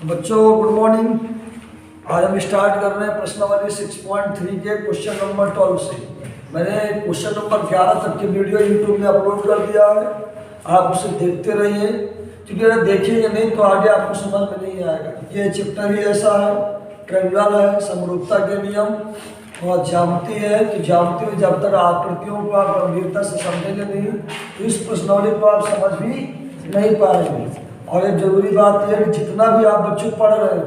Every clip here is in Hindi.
तो बच्चों गुड मॉर्निंग। आज हम स्टार्ट कर रहे हैं प्रश्नावली 6.3 के क्वेश्चन नंबर 12 से। मैंने क्वेश्चन नंबर 11 तक की वीडियो यूट्यूब में अपलोड कर दिया है, आप उसे देखते रहिए, क्योंकि अगर देखेंगे नहीं तो आगे आपको समझ में नहीं आएगा। ये चैप्टर ही ऐसा है, ट्रायंगल है, समरूपता के नियम और ज्यामिति है। तो ज्यामिति में जब तक आकृतियों को आप गंभीरता से समझेंगे नहीं तो इस प्रश्नावली को आप समझ भी नहीं पाएंगे। और एक जरूरी बात यह है कि जितना भी आप बच्चों पढ़ रहे हैं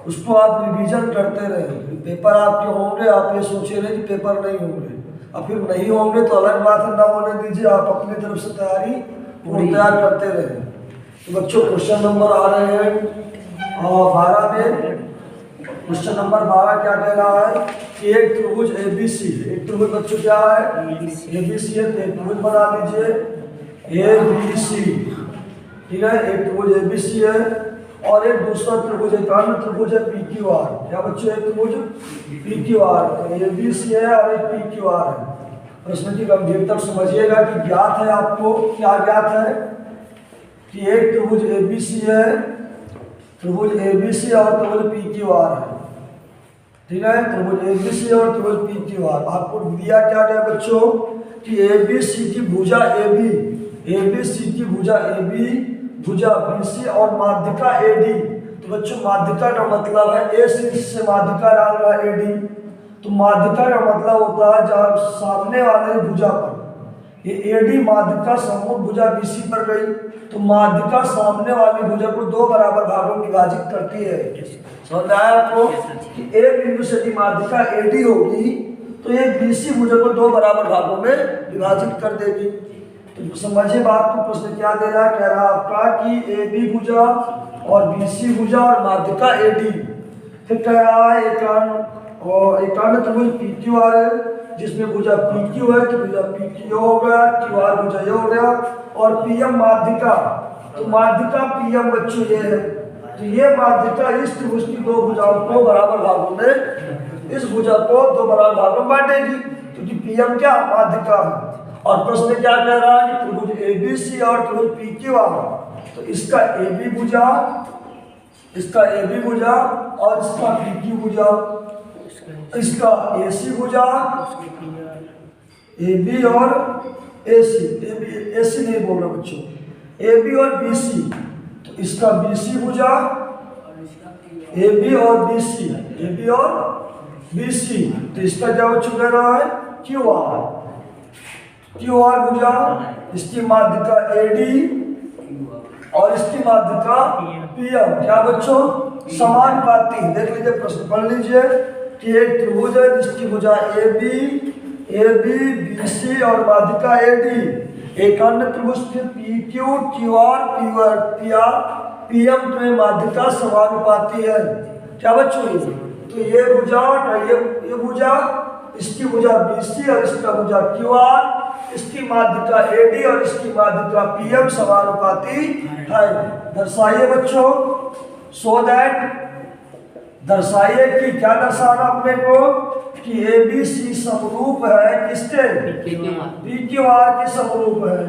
उसको आप रिवीजन करते रहें। पेपर आपके होंगे, आप ये सोचे रहे कि पेपर नहीं होंगे, और फिर नहीं होंगे तो अलग बात है, ना होने दीजिए, आप अपनी तरफ से तैयारी तैयार करते रहें। तो बच्चों क्वेश्चन नंबर आ रहे हैं 12 में। क्वेश्चन नंबर 12 क्या कह रहा है कि एक त्रिभुज ABC, एक त्रिभुज बच्चों क्या है ABC है, तो एक त्रिभुज बना लीजिए ABC, ठीक है। एक त्रिभुज ABC है और एक दूसरा त्रिभुज है, अन्य त्रिभुज है PQR। क्या बच्चों, एक त्रिभुज PQR, तो ABC है और एक PQR है। प्रश्न की गंभीरता समझिएगा कि ज्ञात है, आपको क्या ज्ञात है कि एक त्रिभुज ABC है, त्रिभुज ABC और त्रिभुज PQR है, ठीक है। त्रिभुज ABC और त्रिभुज PQR आपको दिया क्या गया बच्चों कि ABC की भुजा ABC की भुजा AB, भुजा BC और माध्यिका AD। तो बच्चों माध्यिका का मतलब है A से माध्यिका डाल रहा है AD, तो माध्यिका का मतलब होता है जब सामने वाले भुजा पर ये AD माध्यिका सम्मुख भुजा BC पर गई तो माध्यिका सामने वाली भुजा को दो बराबर भागों में विभाजित करती है। समझ में आया आपको कि एक बिंदु से यदि माध्यिका AD होगी तो एक BC भुजा को दो बराबर भागों में विभाजित कर देगी। तो समझिए बात को, प्रश्न क्या दे रहा है, कह रहा है आपका कि AB भुजा और BC भुजा और माध्यिका AD, फिर कह रहा है एकांत त्रिभुज PQR है जिसमें भुजा PQ है, तो भुजा PQ हो गया, QR भुजा ये हो गया, और PM माध्यिका, तो माध्यिका PM बच्चों ये है, तो ये माध्यिका इस त्रिभुज की दो भुजाओं को बराबर भागों में, इस भुजा को दो बराबर भागों में बांटेगी, क्योंकि PM क्या माध्यिका है। और प्रश्न क्या कह रहा है कि त्रिभुज ABC और त्रिभुज PQR, तो इसका AB भुजा, इसका AB भुजा और इसका PQ भुजा, इसका AC भुजा, AB और AC नहीं बोल रहा बच्चों, AB और BC, तो इसका BC भुजा, AB और BC, तो इसका क्या बच्चों कह रहा है QR भुजा, इसकी माध्यिका AD और इसकी माध्यिका PM, क्या बच्चों समानुपाती। देख लीजिए प्रश्न पढ़ लीजिए कि एक त्रिभुज है जिसकी भुजा AB, BC और माध्यिका AD, एक अन्य त्रिभुज PQ, QR, PM में माध्यिका समानुपाती है। क्या बच्चों, तो ये भुजा, ये भुजा, इसकी भुजा BC और इसका भुजा QR, इसकी माध्यिका AD और इसकी माध्यिका PM समानुपाती है। दर्शाइए बच्चों, सो दैट, दर्शाइए कि क्या दर्शाना अपने को कि ABC समरूप है किसके, PQR के समरूप है।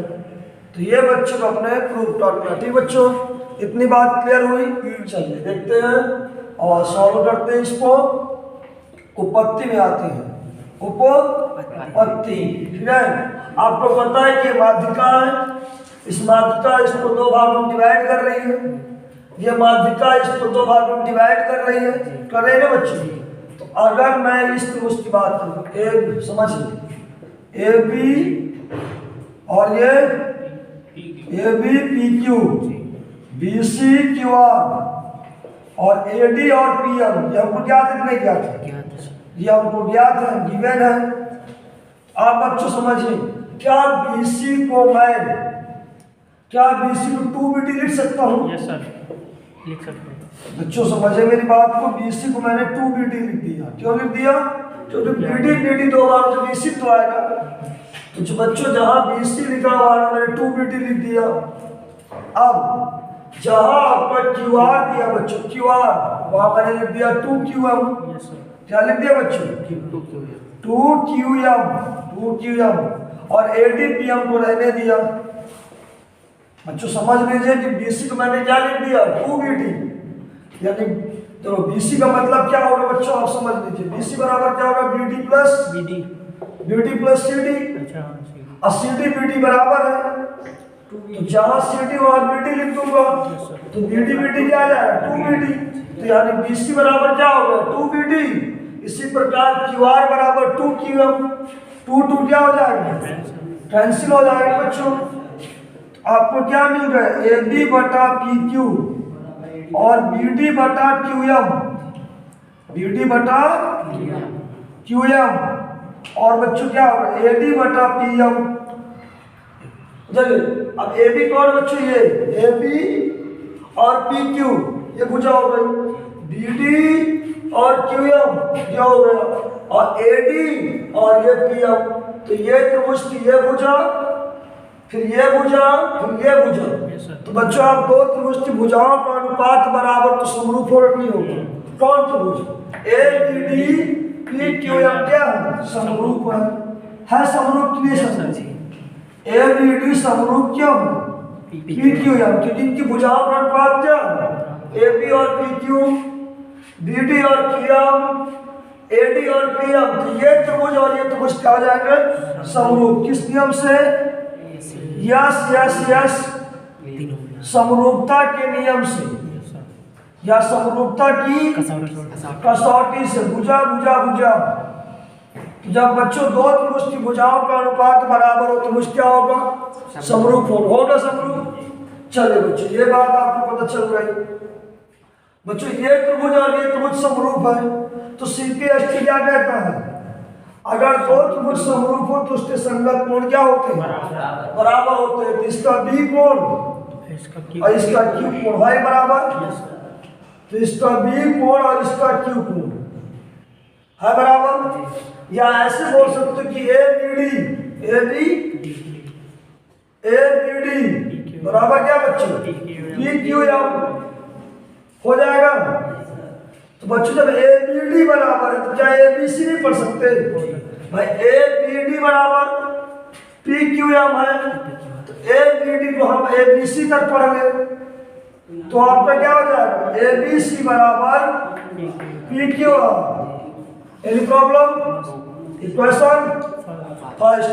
तो ये बच्चों को अपने प्रूफ करना। ठीक बच्चों, इतनी बात क्लियर हुई। चलिए देखते हैं और सॉल्व करते हैं इसको। उपपत्ति में आते हैं, उपपत्ति, ठीक है। आपको पता है कि माध्यिका है, इस माध्यिका इसको दो भागों में डिवाइड कर रही है, ये माध्यिका इसको दो भागों में डिवाइड कर रही है, कर रहे हैं बच्चों। तो अगर मैं इस त्रिभुज की बात करूं, समझिए AB और ये AB PQ, BC QR और AD और PM, ये हमको ज्ञात है, नहीं ज्ञात है, ये हमको ज्ञात है, गिवन है। आप बच्चों समझिए, क्या BC को 2BD लिख सकता हूँ? यस सर, लिख सकते हैं। बच्चों समझे मेरी बात को, BC को मैंने 2BD लिख दिया। क्यों लिख दिया? क्योंकि BD दो बार तो BC तो आएगा। तो जो बच्चों जहां BC लिखा हुआ है मैंने 2BD लिख दिया। अब जहां आपका QR दिया बच्चों, QR, वहां मैंने लिख दिया 2QM। क्या लिख दिया बच्चों? 2QM और AD PM को रहने दिया। बच्चों समझ लीजिए कि BC को मैंने क्या लिख दिया 2BD, यानी तो BC का मतलब क्या होगा बच्चों, आप समझ लीजिए। BC बराबर क्या होगा, BD प्लस BD। CD। अच्छा हाँ, CD। और CD BD बराबर है, तो जहाँ CD वहाँ BD लिख दूंगा, तो BD क्या आ जाएगा 2BD। तो यानी BC बराबर क्या होगा 2BD। इसी प्रकार QR बराबर 2QM। 2 क्या हो जाएगा, कैंसिल हो जाएगा बच्चों। आपको क्या मिल रहा है, AB बटा PQ और BD बटा QM। BD बटा QM और बच्चों क्या होगा AD बटा PM। चलिए अब AB कौन बच्चों, ये AB और PQ ये बुझा हो गई, BD और QM ये हो गया, और AD और ये PM। तो ये त्रिभुज की ये भुजा, फिर ये भुजा, फिर ये भुजा। तो बच्चों आप दो त्रिभुज की भुजाओं का अनुपात बराबर तो समरूप हो नहीं होगा। कौन त्रिभुज, ABD PQM क्या है, समरूप है समरूप के लिए समझिए। ABD समरूप क्यों है, PQM, क्योंकि इनकी भुजाओं का अनुपात क्या है, AB और PQ, BD और QM, AD और PM। तो ये त्रिभुज और ये त्रिभुज क्या हो जाएंगे, समरूप। किस नियम से, यस समरूपता के नियम से, या समरूपता की कसौटी से। भुजा भुजा भुजा, तो जब बच्चों दो त्रिभुज की भुजाओं का अनुपात बराबर हो तो त्रिभुज क्या होगा, समरूप होगा समरूप। चलिए बच्चों ये बात आपको पता चल गई। बच्चों ये त्रिभुज और ये त्रिभुज समरूप है, तो CPST क्या कहता है, अगर दो त्रिभुज समरूप हो तो उसके संगत कोण क्या होते हैं, बराबर होते हैं। तो इसका B कोण और इसका Q कोण है बराबर, तो इसका B कोण और इसका Q कोण है बराबर। या ऐसे बोल सकते हो कि ABD बराबर क्या बच्चों, PQM हो जाएगा। तो बच्चों जब ABD बराबर है तो क्या ABC नहीं पढ़ सकते भाई, ABD बराबर PQM है, तो ABD को हम ABC तक पढ़ ले, तो आपका क्या हो जाएगा ABC बराबर PQM। Any problem, equation first.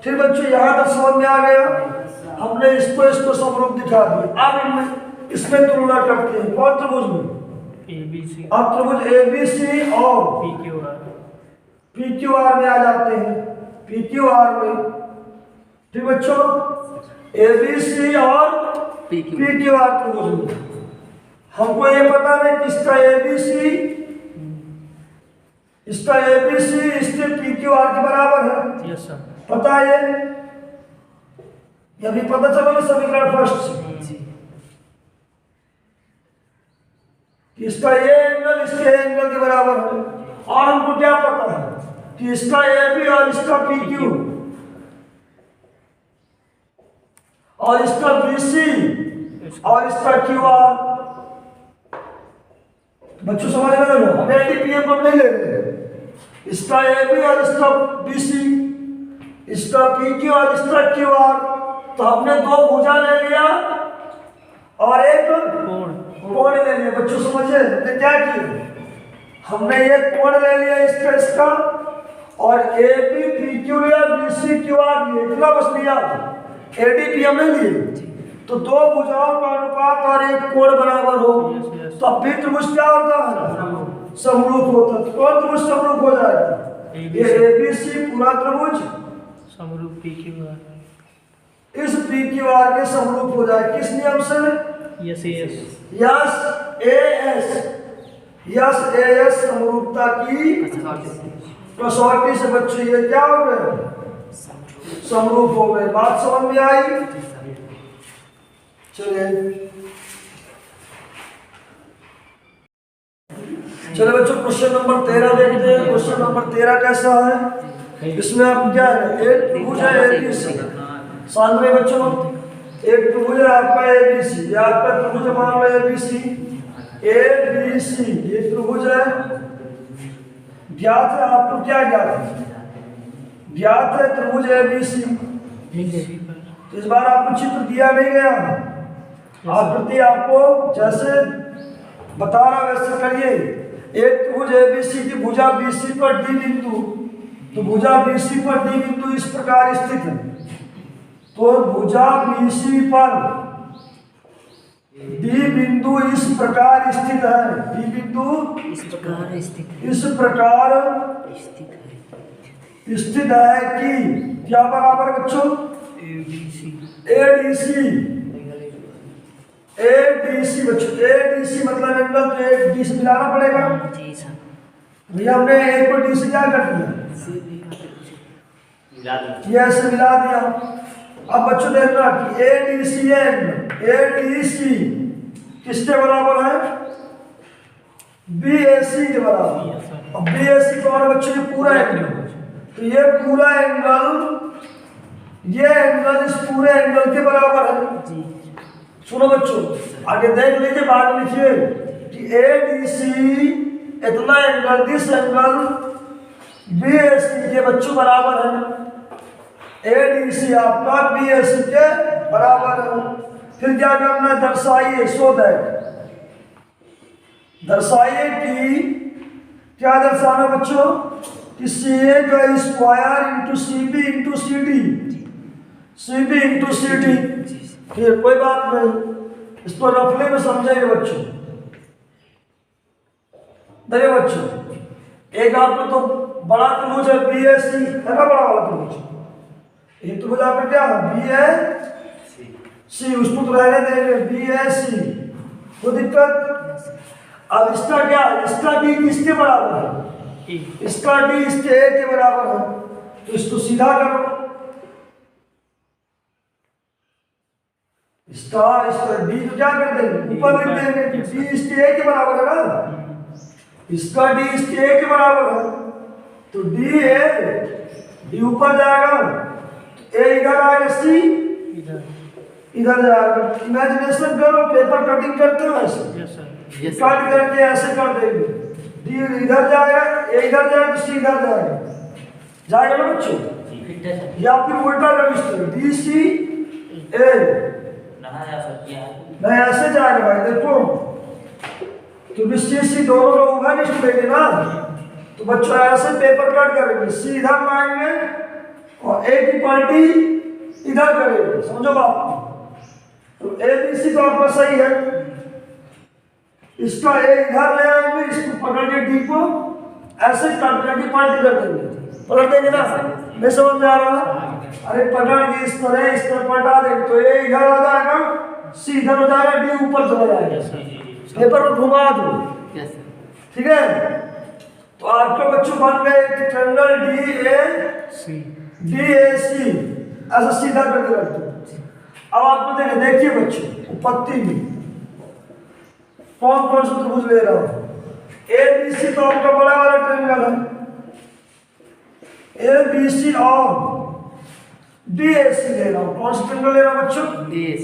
फिर बच्चों यहाँ तक समझ में आ गया, हमने इसको समरूप दिखा दिया। अब इनमें इसमें तुलना करते हैं, कौन त्रिभुज में, ABC। अब त्रिभुज ABC और PQR में आ जाते हैं, PQR में। फिर बच्चों ABC और PQR त्रिभुज में हमको ये पता नहीं कि इसका ABC इसके PQR के बराबर है, यस सर। पता है ये भी पता चला ना समीकरण फर्स्ट से, इसका ये एंगल इसके एंगल के बराबर है। और हमको क्या पता है कि इसका AB और इसका PQ और इसका BC और इसका QR। बच्चों समझ में आ रहा है, हम ADPM को नहीं ले रहे, इसका AB और इसका BC, इसका PQ और इसका QR। तो हमने दो भुजा ले लिया और एक कोण ले लिया। बच्चों समझे हमने क्या किया, हमने ये कोण ले लिया इसका और AB PQ या BC QR लिए, इतना बस लिया, ADPM नहीं लिए। तो दो भुजाओं का अनुपात और एक कोण बराबर हो तो फिर त्रिभुज क्या होता है, समरूप होता है। तो कौन त्रिभुज समरूप हो जाएगा, ये ABC पूरा त्रिभुज समरूप PQR, इस PQR के समरूप हो जाए। किस नियम से, यस AS समरूपता की कसौटी से। बच्चों ये क्या हो गए, समरूप हो गए। बात समझ में आई। चलिए बच्चों क्वेश्चन नंबर 13 देखते हैं। क्वेश्चन नंबर 13 कैसा है, इसमें आप क्या है, एक त्रिभुज है ABC। ध्यान में बच्चों, एक त्रिभुज है आपका ABC, ये आपका त्रिभुज मान लो ABC, ये त्रिभुज है। ज्ञात है आपको, क्या ज्ञात है, ज्ञात है त्रिभुज ABC। तो इस बार आपको चित्र दिया नहीं गया, आकृति आपको जैसे बता रहा वैसे करिए। एक त्रिभुज एबीसी की भुजा बीसी पर डी बिंदु, तो भुजा बीसी पर डी बिंदु इस प्रकार स्थित है। तो भुजा बीसी पर डी बिंदु इस प्रकार स्थित है। डी बिंदु इस प्रकार स्थित है। इस प्रकार स्थित है कि क्या बराबर बच्चों? ADC ADC. एडीसी बच्चों, एडीसी मतलब एंगल, तो एक डी से मिलाना पड़ेगा। जी सर। भैया हमने एक को डी से क्या कर दिया? ये ऐसे मिला दिया। अब बच्चों देखना कि एडीसी एंगल, एडीसी किसके बराबर है? बीएसी के बराबर। अब बीएसी कौन है बच्चों? ये पूरा एंगल। तो ये पूरा एंगल, ये एंगल इस पूरे एंगल के बराबर है। जी सुनो बच्चों, आगे देख लीजिए, बाद लिखिए कि एडीसी इतना एंगल, दिस एंगल बीएसी के बच्चों बराबर है। एडीसी आपका बीएसी के बराबर है। फिर क्या करना है? दर्शाइए, सो दैट, दर्शाइए कि क्या दर्शाना बच्चों? कि CA का square into CB into CD, CB into CD। ठीक, कोई बात नहीं, इसको रफले में समझेंगे बच्चों। देखिए बच्चों, एक आपको तो बड़ा त्रिभुज है BAC, है ना, बड़ा वाला त्रिभुज। ये त्रिभुज आपका क्या है? BAC, उसको तो रहने देंगे BAC, कोई दिक्कत? अब इसका क्या है? इसका D किसके बराबर है? इसका D इसके A के बराबर है। तो इसको सीधा करो। इसका D को क्या कर देंगे? ऊपर लिख देंगे। D इसके A के बराबर है ना, इसका D इसके A के बराबर है। तो D है, D ऊपर जाएगा, A इधर आएगा, C इधर जाएगा। इमेजिनेशन करो, पेपर कटिंग करते हो ऐसे, कट करके ऐसे कर देंगे। D इधर जाएगा, A इधर जाएगा, तो C इधर जाएगा, जाएगा ना बच्चों? या फिर उल्टा रजिस्टर DC A, नहीं ऐसे जाएगा भाई। देखो, तो BC दोनों का उभयनिष्ठ लेंगे ना, तो बच्चों ऐसे पेपर कट करेंगे। C इधर लाएंगे और A की पार्टी इधर करेंगे, समझो बात। तो ABC तो आपका सही है। इसका A इधर ले आएंगे, इसको पकड़ के D को ऐसे कट करके पार्टी कर देंगे, पकड़ देंगे ना। नहीं समझ में आ रहा? अरे पकड़ के इस तरह पलटा देंगे, तो A इधर आ जाएगा, C इधर हो जाएगा, D ऊपर चला जाएगा। पेपर को घुमा दो, ठीक है। तो आपके बच्चों बन गए ट्रायंगल DAC, ऐसा सीधा करके रख दो। अब आपको देखिए बच्चों, पत्ती में कौन कौन सा त्रिभुज ले रहा हूं? ABC तो आपका बड़ा वाला ट्रायंगल है, ABC और DAC ले रहा हूं। कौन सा ट्रायंगल ले रहा हूं बच्चों? DAC।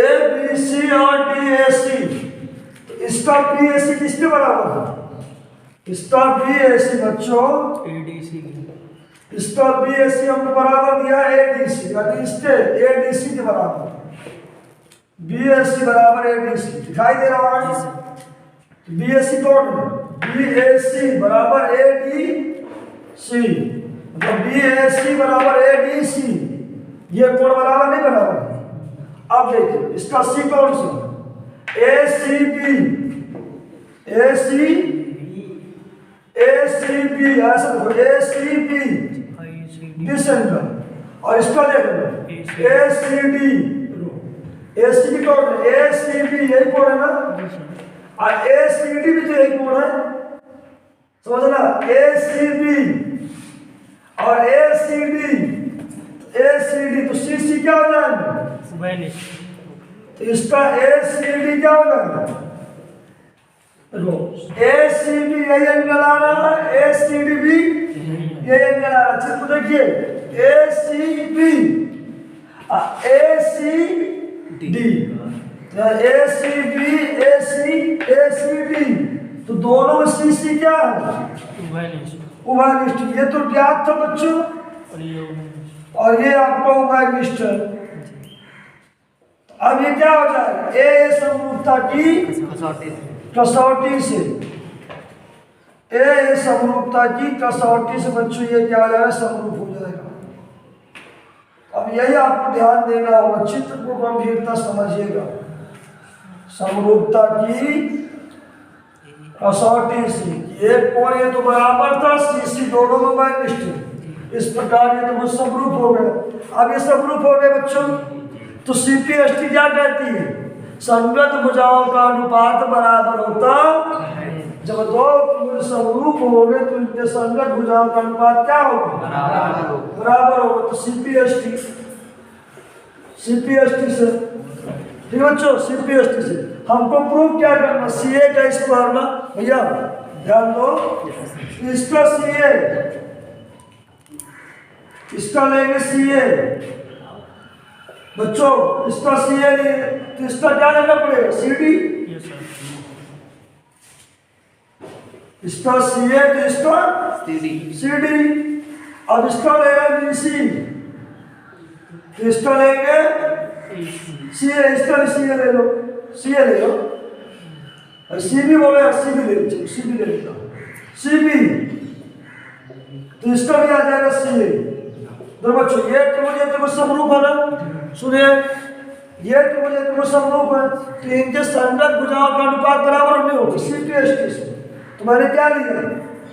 ABC और DAC, तो इसका BAC किसके बराबर है? इसका BAC बच्चों, इसका BAC हमने बराबर दिया ADC, यानी इसके ADC के बराबर। BAC बराबर ADC दिखाई दे रहा है? BAC कौन है? BAC बराबर ADC, मतलब BAC बराबर ADC। ये कोण बराबर नहीं बराबर? अब देखिए इसका C कौन सा? ACB, ऐसा देखो ACB दिस एंगल, और इसका देखो ACD, ACB कौन है? ACB यही कोण है ना, और ACD भी तो यही कोण है, समझना। ACB और ACD, तो CC क्या हो जाएगा? तो इसका ACD क्या हो जाएगा? ACB यही एंगल आ रहा है, ACD भी यही एंगल आ रहा है। तो देखिए ACB ACD, ACB ACD, तो दोनों में CC क्या है? उभयनिष्ठ। ये तो ज्ञात था बच्चों, और ये आपका उभयनिष्ठ है। अब ये क्या हो जाएगा, ए समरूपता की कसौटी से, ए समरूपता की कसौटी से बच्चों ये क्या हो जाएगा, समरूप हो जाएगा। अब यही आपको ध्यान देना होगा, चित्र को गंभीरता समझिएगा। समरूपता की कसौटी से एक कोण ये तो बराबर था, सी दोनों में माइनस, इस प्रकार ये तो समरूप हो गया। अब ये समरूप हो गए बच्चों, तो सीपीएसटी क्या कहती है, संगत भुजाओं का अनुपात बराबर होता है। जब दो त्रिभुज समरूप हो गए तो इनके संगत भुजाओं का अनुपात क्या होगा, बराबर होगा। तो सीपीएसटी से, ठीक है बच्चों, सीपीएसटी से हमको प्रूव क्या करना, सीए का स्क्वायर ना भैया, ध्यान दो, इसका सीए, इसका लेंगे सीए बच्चों, इसका सीए तो इसका क्या लेना पड़ेगा, सीडी, यस सर, इसका सीए तो इसका सीडी। अब इसका लेगा बीसी, तो इसका लेंगे सीए, इसका भी सीए ले लो, सीए ले लो, सीबी बोले सीबी ले लीजिए, सीबी ले लेता, सीबी, तो इसका भी आ जाएगा सीए। तो बच्चों ये त्रिभुज समरूप है ना, सुनिए, ये त्रिभुज समरूप है, तो इनके संगत भुजाओं का अनुपात बराबर नहीं होगा, सीपीएसटी से। तो मैंने क्या लिया,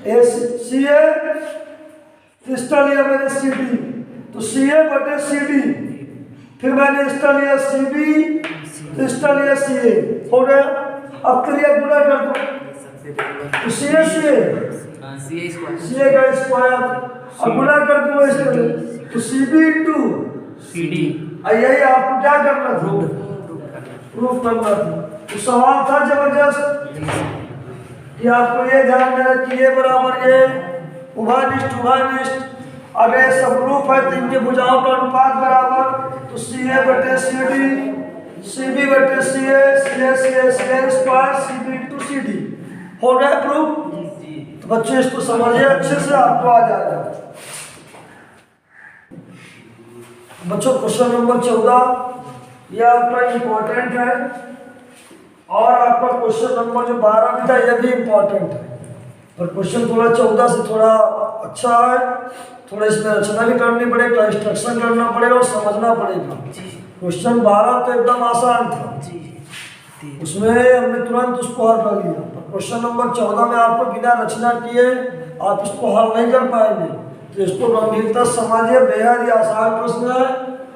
ए सीए, इसका लिया मैंने सीडी, तो सीए बटे सीडी, फिर मैंने इसका लिया सीबी, इसका लिया सीए, हो गया। अब क्रिया गुणा कर दो, तो सीए का स्क्वायर, अब गुणा कर दो इसको, तो सीबी इंटू सीडी, यही आपको क्या करना था, प्रूफ करना था। तो सवाल था जबरदस्त कि आपको ये ध्यान देना कि ये बराबर ये उभयनिष्ठ, अगर समरूप है तो इनके भुजाओं का अनुपात बराबर, तो सीए बटे सीडी, सीबी बटे CA, CA square, CB into CD, हो गया प्रूफ। तो बच्चे इसको समझिए अच्छे से, आपको आ जाएगा। बच्चों क्वेश्चन नंबर 14 ये आपका इम्पोर्टेंट है, और आपका क्वेश्चन नंबर जो 12 भी था ये भी इम्पोर्टेंट है, और क्वेश्चन थोड़ा 14 से थोड़ा अच्छा है, थोड़ा इसमें रचना भी करनी पड़ेगा, इंस्ट्रक्शन करना पड़ेगा और समझना पड़ेगा। क्वेश्चन 12 तो एकदम आसान था, उसमें हमने तुरंत उसको हल कर लिया, पर क्वेश्चन नंबर 14 में आपको बिना रचना किए आप इसको हल नहीं कर पाएंगे। तो इसको गंभीरता समझिए, बेहद ही आसान प्रश्न है,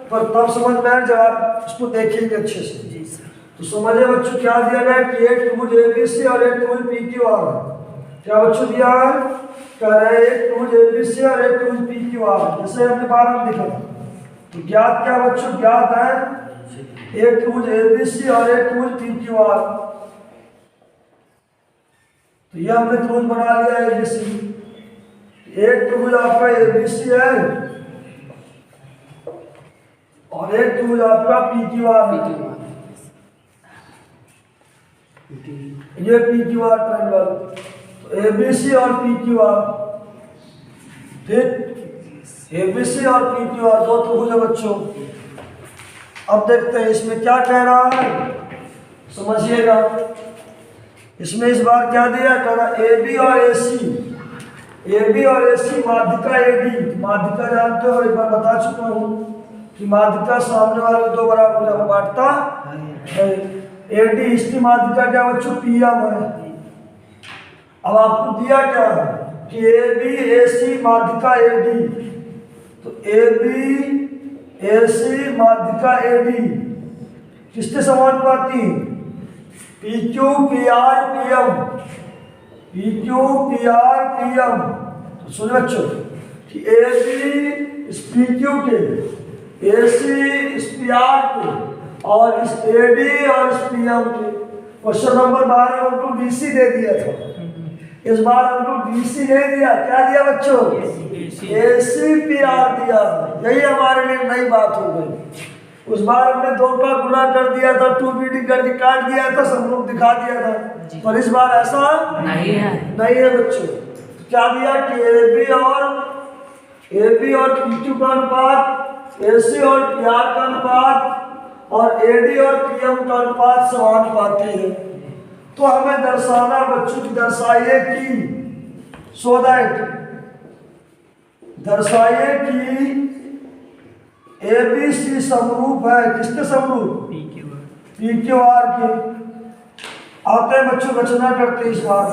पर तब समझ में आए जब आप इसको देखेंगे अच्छे से। तो समझिए बच्चों क्या दिया गया कि एक त्रिभुज एबीसी और एक त्रिभुज पीक्यूआर है। क्या बच्चों दिया है, कह रहे हैं एक त्रिभुज एबीसी और एक त्रिभुज पीक्यूआर, जैसे हमने 12 में देखा था। तो ज्ञात क्या बच्चों, ज्ञात है एक त्रिभुज एबीसी और एक त्रिभुज पीक्यूआर। तो ये हमने त्रिभुज बना लिया एबीसी, एक त्रिभुज आपका एबीसी है और एक त्रिभुज आपका पीक्यूआर है। ये पीक्यूआर ट्रायंगल, तो एबीसी और पीक्यूआर, ठीक, एबीसी और पीक्यूआर दो त्रिभुज है बच्चों। अब देखते हैं इसमें क्या कह रहा है, समझिएगा। इसमें इस बार क्या दिया, कह रहा एबी और एसी, एबी और एसी माध्यिका एडी, माध्यिका जानते हो, एक बार बता चुका हूँ कि माध्यिका सामने वाले दो बराबर बांटता है। एडी इसकी माध्यिका क्या बच्चों, पीएम है। अब आपको दिया क्या है कि एबी एसी माध्यिका एडी, तो एबी एसी माध्यिका एडी किसके समानुपाती, PQ PR PM, PQ PR PM. तो सुनो बच्चों कि एबी इस पीक्यू के, एसी इस पीआर के, और इस एडी और इस पीएम के। क्वेश्चन नंबर 12 हमको डीसी दे दिया था, इस बार हमको डीसी नहीं दिया, क्या दिया बच्चों, एसी पीआर दिया। यही हमारे लिए नई बात हो गई। उस बार हमने दो का गुणा कर दिया था, 2BD करके काट दिया था, समरूप दिखा दिया था, पर इस बार ऐसा नहीं है बच्चों। तो क्या दिया कि एबी और पीक्यू का अनुपात, एसी और पीआर का अनुपात और एडी और पीएम का अनुपात समानुपाती है, तो हमें दर्शाना बच्चों की दर्शाइए कि सो दैट दर्शाइए कि एबीसी समरूप है। किसके समरूप? P Q R. P Q R के। आते हैं बच्चों रचना करते इस बार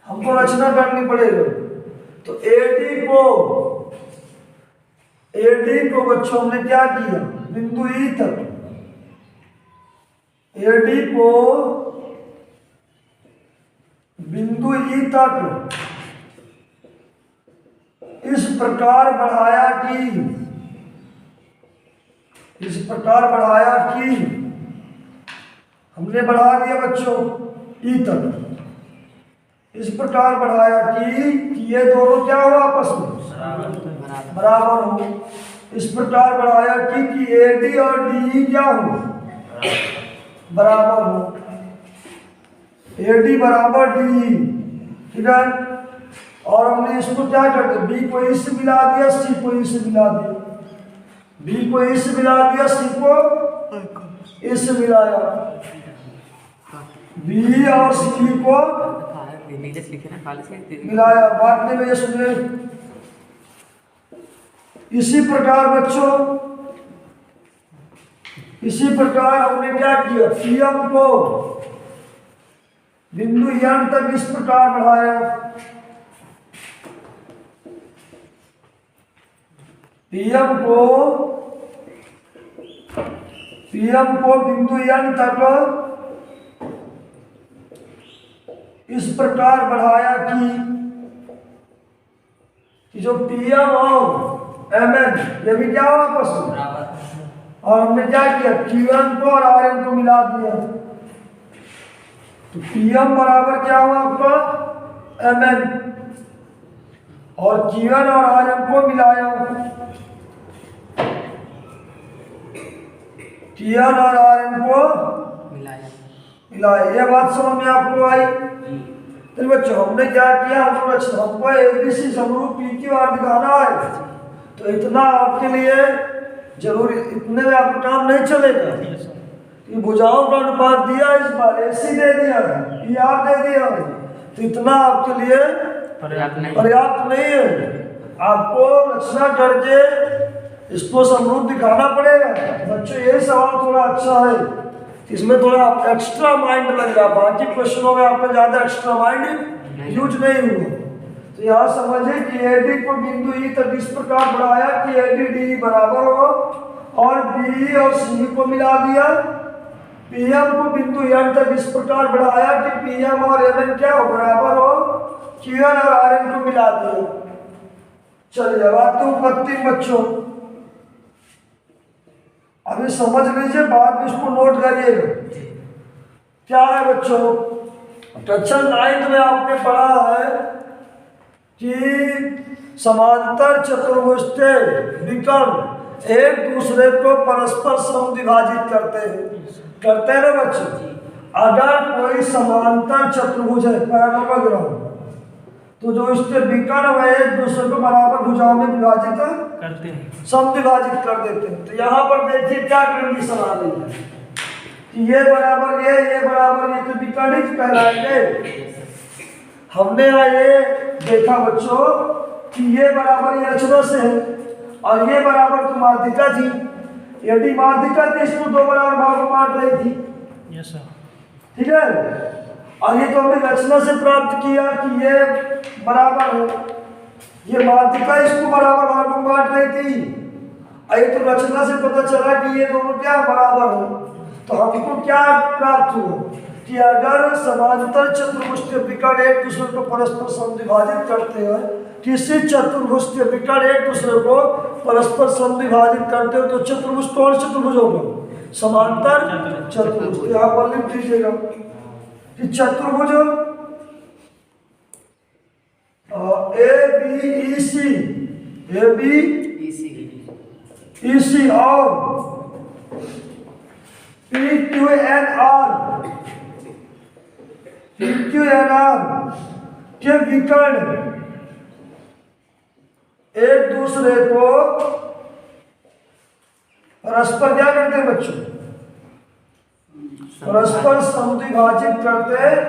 हमको रचना करनी पड़ेगी। तो एडी को बच्चों हमने क्या किया? बिंदु ई तक एडी को बिंदु ई तक इस प्रकार बढ़ाया कि हमने बढ़ा दिया बच्चों ई तक, इस प्रकार बढ़ाया कि ये दोनों क्या हो आपस में बराबर हो। इस प्रकार बढ़ाया कि एडी और डी क्या हो? बराबर हो। एडी बराबर डी, ठीक है। और हमने इसको क्या कर दिया? बी को इस मिला दिया, सी को इस मिला दिया, बी को इस मिला दिया, सी को इस मिलाया, बी और सी को मिलाया। बांटने में ये सुनिए, इसी प्रकार बच्चों इसी प्रकार हमने क्या किया? पीएम को बिंदु एन तक इस प्रकार बढ़ाया, पीएम को बिंदु एन तक इस प्रकार बढ़ाया कि जो पीएम और एमएन ये भी क्या हो आपस में। और हमने क्या किया? क्यूएन को और आरएन को मिला दिया, तो पीएम बराबर क्या हुआ आपका? एमएन, और क्यूएन और आरएन को मिलाया, क्यूएन और आरएन को मिलाया। ये बात समझ में आपको आई? तो बच्चों हमने क्या किया? हमको एबीसी समरूप पी क्यू आर दिखाना है, तो इतना आपके लिए जरूरी, इतने में आपका काम नहीं चलेगा। ये भुजाओं का अनुपात दिया इस बार, एसी दे दिया, पी आर दे दिया, तो इतना आपके लिए पर्याप्त नहीं है। आपको रचना करके इसको समरूप दिखाना पड़ेगा। बच्चों ये सवाल थोड़ा अच्छा है, इसमें थोड़ा एक्स्ट्रा माइंड लग रहा, बाकी क्वेश्चनों में आपका ज्यादा एक्स्ट्रा माइंड यूज नहीं हुआ। तो यहाँ समझे कि एडी को बिंदु ई तक इस प्रकार बढ़ाया कि एडी डी बराबर हो, और बी और सी को मिला दिया। पीएम को बिंदु एन तक इस प्रकार बढ़ाया कि पीएम और एमएन क्या हो? बराबर हो। क्यूएन और आरएन को मिला दिया। चलिए बात तो उत्पत्ति बच्चों अभी समझ लीजिए, बाद में इसको नोट करिएगा। क्या है बच्चों? कक्षा 9 में आपने पढ़ा है कि समांतर चतुर्भुज विकर्ण एक दूसरे को परस्पर समद्विभाजित करते हैं ना बच्चे। अगर कोई समांतर चतुर्भुज है पैरेललोग्राम, तो जो इसके विकर्ण है एक दूसरे को बराबर भुजाओं में विभाजित करते हैं, समद्विभाजित कर देते हैं। तो यहाँ पर देखिए क्या कंडीशन आ रही है कि ये बराबर ये बराबर ये, तो विकर्ण ही कहलाएंगे। हमने यहाँ ये देखा बच्चों कि ये बराबर ये रचना से है, और ये बराबर तो माध्यिका थी, यदि माध्यिका थी इसको दो बराबर भागों बांट रही थी। यस सर, ठीक है। और ये तो हमने रचना से प्राप्त किया कि ये बराबर है, ये माध्यिका इसको बराबर भागों बांट रही थी, और ये तो रचना से पता चला कि ये दोनों क्या बराबर है। तो हमको क्या प्राप्त हुआ कि अगर समांतर चतुर्भुज के विकर्ण एक दूसरे को परस्पर समद्विभाजित करते हैं, किसी चतुर्भुज के विकर्ण एक दूसरे को परस्पर समद्विभाजित करते हो, तो चतुर्भुज कौन चतुर्भुज होगा? समांतर चतुर्भुज। यहाँ पर लिख दीजिएगा कि चतुर्भुज ए बी ई सी और पी क्यू एन आर के विकर्ण एक दूसरे को परस्पर क्या करते हैं बच्चों? परस्पर समद्विभाजित करते हैं।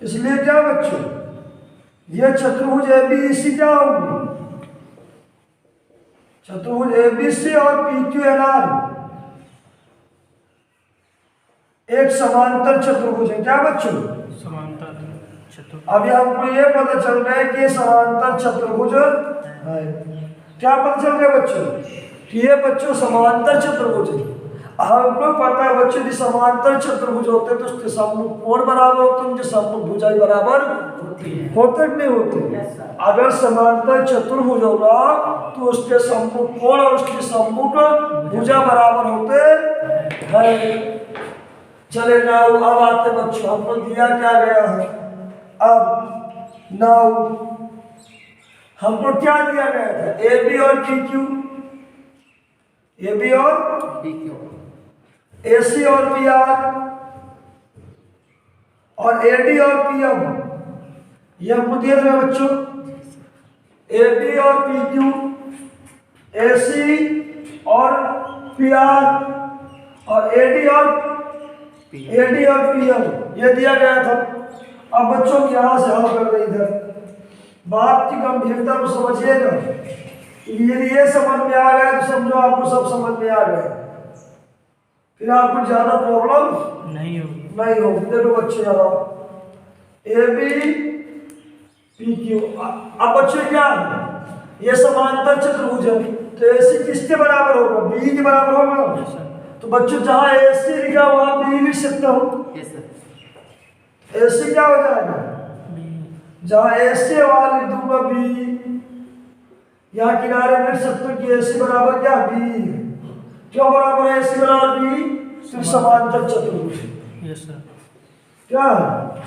इसलिए क्या बच्चों, ये चतुर्भुज एबीसी क्या होगी? चतुर्भुज एबीसी और PQNR एक समांतर चतुर्भुज है। क्या बच्चों? समांतर चतुर्भुज। अभी हमको ये पता चल रहा है कि ये समांतर चतुर्भुज है। क्या पता चल रहा है बच्चों? कि ये बच्चों समांतर चतुर्भुज है। हमको पता है बच्चों कि समांतर चतुर्भुज होते तो उसके सम्मुख कोण बराबर होते हैं, उनके सम्मुख भुजाएं बराबर होते नहीं होते। अगर समांतर चतुर्भुज होगा तो उसके सम्मुख कोण और उसके सम्मुख भुजा बराबर होते हैं। चले नाउ अब आते बच्चों, हमको दिया क्या गया है? अब नाउ हमको क्या दिया गया था? AB और PQ, AB और AC और PR और AD और PM, ये हमको दिया था बच्चों। AB और PQ, AC और PR और AD और PM ये दिया गया था। अब बच्चों यहां से हल कर रहे इधर बात की गंभीरता को समझिएगा। यदि ये समझ में आ गया तो समझो आपको सब समझ में आ गया, फिर आपको ज्यादा प्रॉब्लम नहीं होगी। देखो बच्चे यहाँ AB PQ। अब बच्चे क्या है? ये समांतर चतुर्भुज है तो AC किसके बराबर होगा? B के बराबर होगा। तो बच्चों जहां AC लिखा वहां B लिख सकता हूं। AC क्या हो जाएगा? जहां AC वहां लिख दूंगा B। यहाँ किनारे लिख सकते हो कि AC बराबर क्या? B। क्यों बराबर है AC बराबर B? तो समांतर चतुर्भुज। Yes sir. क्या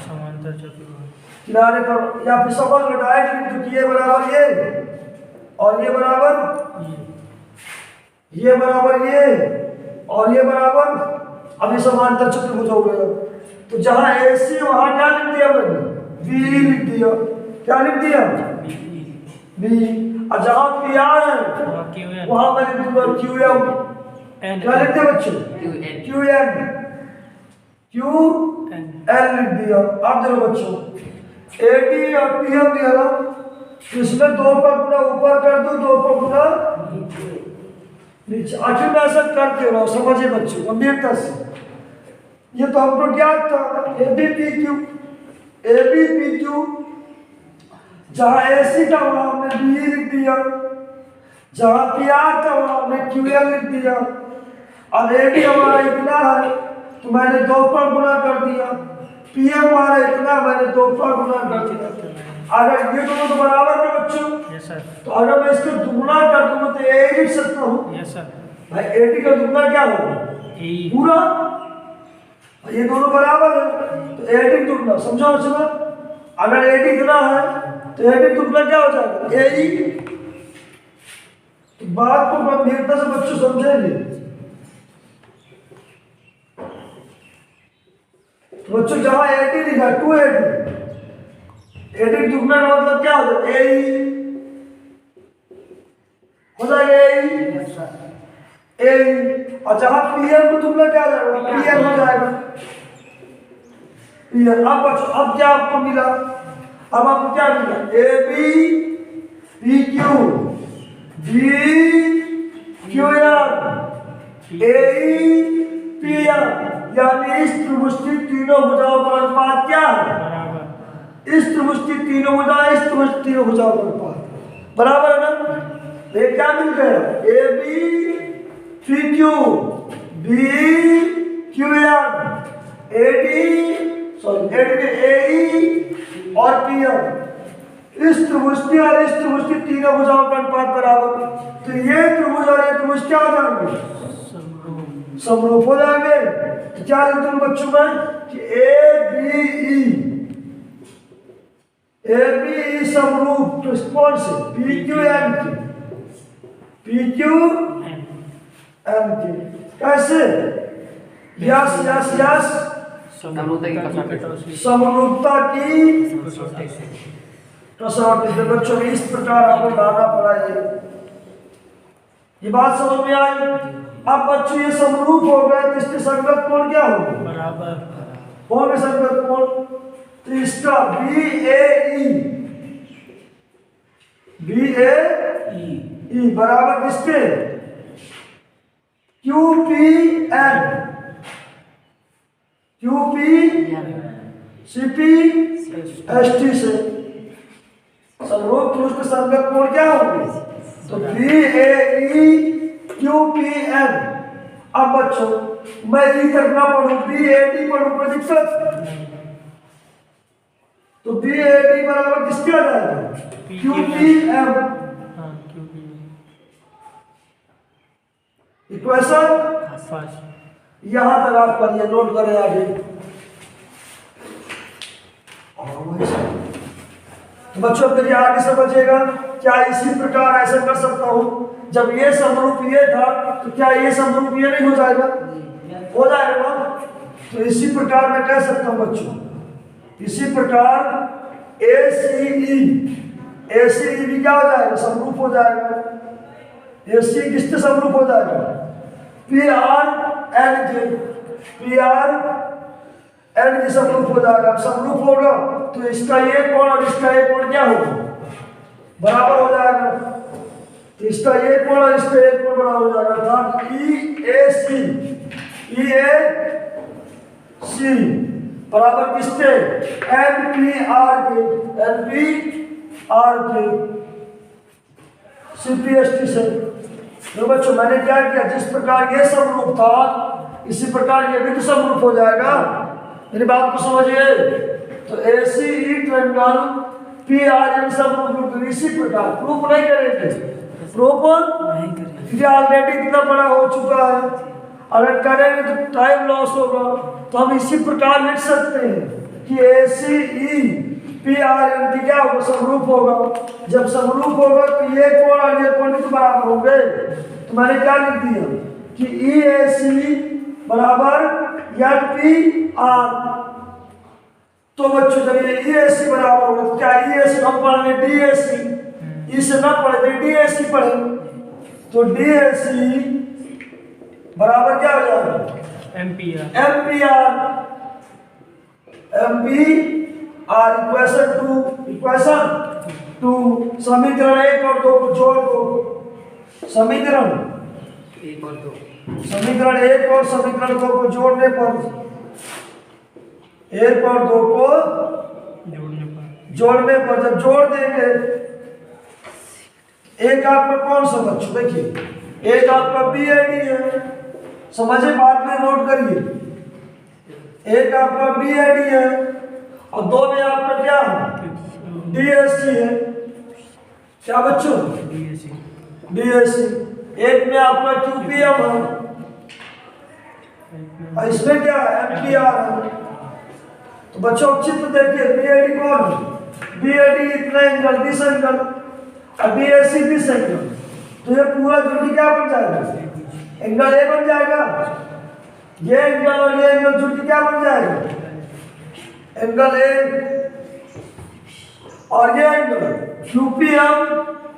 समांतर चतुर्भुज किनारे पर, या फिर समझ लो डायरेक्ट लिख दो कि ये बराबर ये और ये बराबर ये बराबर ये और ये बराबर, अभी समांतर चतुर्भुज हो गया। तो जहां AC वहां क्या लिख दिया मैंने? B लिख दिया। क्या लिख दिया? B। और जहां PR है वहां मैं लिख दूंगा QM। क्या लिख दिया बच्चों? QN लिख दिया। अब देखो बच्चों AD और PM दिया ना, इसमें 2 पर गुना ऊपर कर दो, 2 पर गुना नीचे। आखिर में ऐसा करते रहो, समझिए बच्चों गंभीरता से। ये तो हमको ज्ञात था AB PQ। जहां AC था वहां हमने B लिख दिया, जहां PR था वहां हमने QL लिख दिया। अब AD हमारा इतना है तो मैंने 2 पर गुना कर दिया, PM हमारा इतना मैंने 2 पर गुना कर दिया। अगर ये दोनों तो बराबर है बच्चों, यस सर। तो अगर मैं इसको दुगुना कर दूंगा तो A लिख सकता हूँ। Yes sir. भाई AD का दुगुना क्या होगा? पूरा। ये दोनों बराबर है तो AD दुगुना, समझो बच्चों। अगर AD इतना है तो AD दुगुना क्या हो जाएगा? AE। तो बात को गंभीरता से बच्चों समझेंगे। तो बच्चों जहां AD लिखा 2AD, AD दुगुना का मतलब क्या हो जाएगा? AE हो जाएगा। AE। और जहां PM को दुगुना क्या हो जाएगा? PM हो जाएगा। अब बच्चों अब क्या आपको मिला? अब आपको क्या मिला? AB PQ BQR AE PM। यानी इस त्रिभुज की तीनों भुजाओं का अनुपात क्या है? बराबर। इस त्रिभुज की तीनों भुजाएं इस त्रिभुज की तीनों भुजाओं का अनुपात बराबर है ना? ये क्या मिल गया? AB PQ BQR AE और PM। इस त्रिभुज की और इस त्रिभुज की तीनों भुजाओं का अनुपात बराबर। तो ये त्रिभुज और ये त्रिभुज क्या हो जाएंगे? समरूप हो जाएंगे। तो क्या लिख दूं बच्चों में कि ABE समरूप। तो कौन से? PQN के। PQN के कैसे? यस समरूपता की समरूपता की कसौटी तो बच्चों इस प्रकार आपको लाना पड़ा ये बात समझ में आई। अब बच्चों ये समरूप हो गए तो इसके संगत कोण क्या होंगे? बराबर। कौन के संगत कोण? तो इसका BAE बराबर किसके? QPN CPST से समरूप तो उसके संगत कोण क्या होंगे? तो BAE QPN। अब बच्चों मैं ई तक ना पढ़ू BAD पढ़ू कोई दिक्कत? तो BAD बराबर किसके आ जाएगा? QPM। इक्वेशन यहां तक आप करिए, नोट करें आगे। तो बच्चों फिर आगे समझिएगा, क्या इसी प्रकार ऐसे कर सकता हूं? जब ये समरूप ये था तो क्या ये समरूप ये नहीं हो जाएगा? हो जाएगा ना। तो इसी प्रकार मैं कह सकता हूं बच्चों, इसी प्रकार ACE भी क्या हो जाएगा? समरूप हो जाएगा। AC किसके समरूप हो जाएगा? PRN के समरूप हो जाएगा। समरूप होगा तो इसका ये कोण और इसका ये कोण क्या होगा? बराबर हो जाएगा। तो इसका ये कोण और इसका ये कोण बराबर हो जाएगा। EAC बराबर किसके? NPR के CPST से। तो बच्चों मैंने क्या किया, जिस प्रकार ये समरूप था इसी प्रकार ये भी तो समरूप हो जाएगा। मेरी बात को समझिए। तो ACE ट्रायंगल PRN समरूप इसी प्रकार प्रूफ नहीं करेंगे, प्रूफ ये ऑलरेडी इतना बड़ा हो चुका है। अगर करेंगे तो टाइम लॉस होगा। तो हम इसी प्रकार लिख सकते हैं कि ACE PRN की क्या होगा? समरूप होगा। जब समरूप होगा तो ये कोण और ये कोण भी तो बराबर होंगे। तो मैंने क्या लिख दिया कि EAC बराबर NPR। तो बच्चों जब ये EAC बराबर होगा तो क्या EAC हम पढ़ेंगे DAC, इसे ना पढ़े तो DAC पढ़े। तो DAC बराबर क्या हो जाएगा? MPR इक्वेशन 2 समीकरण 1 और 2 को जोड़ दो। समीकरण 1 और समीकरण 2 को जोड़ने पर 1 और 2 को जोड़ने पर जब जोड़ देंगे, एक आपका कौन सा बच्चों? देखिए एक आपका BAD है, समझे बात में नोट करिए। एक आपका BAD है और दो में आपका क्या है? DAC है। क्या बच्चों? DAC। एक में आपका QPM है और इसमें क्या है? MPR है। तो बच्चों चित्र देखिए, BAD कौन है? BAD इतना एंगल, दिस एंगल, और DAC दिस एंगल। तो ये पूरा जुड़ के क्या बन जाएगा? एंगल A बन जाएगा। ये एंगल और ये एंगल जुड़ के क्या बन जाएगा? Angle A। और ये एंगल QPM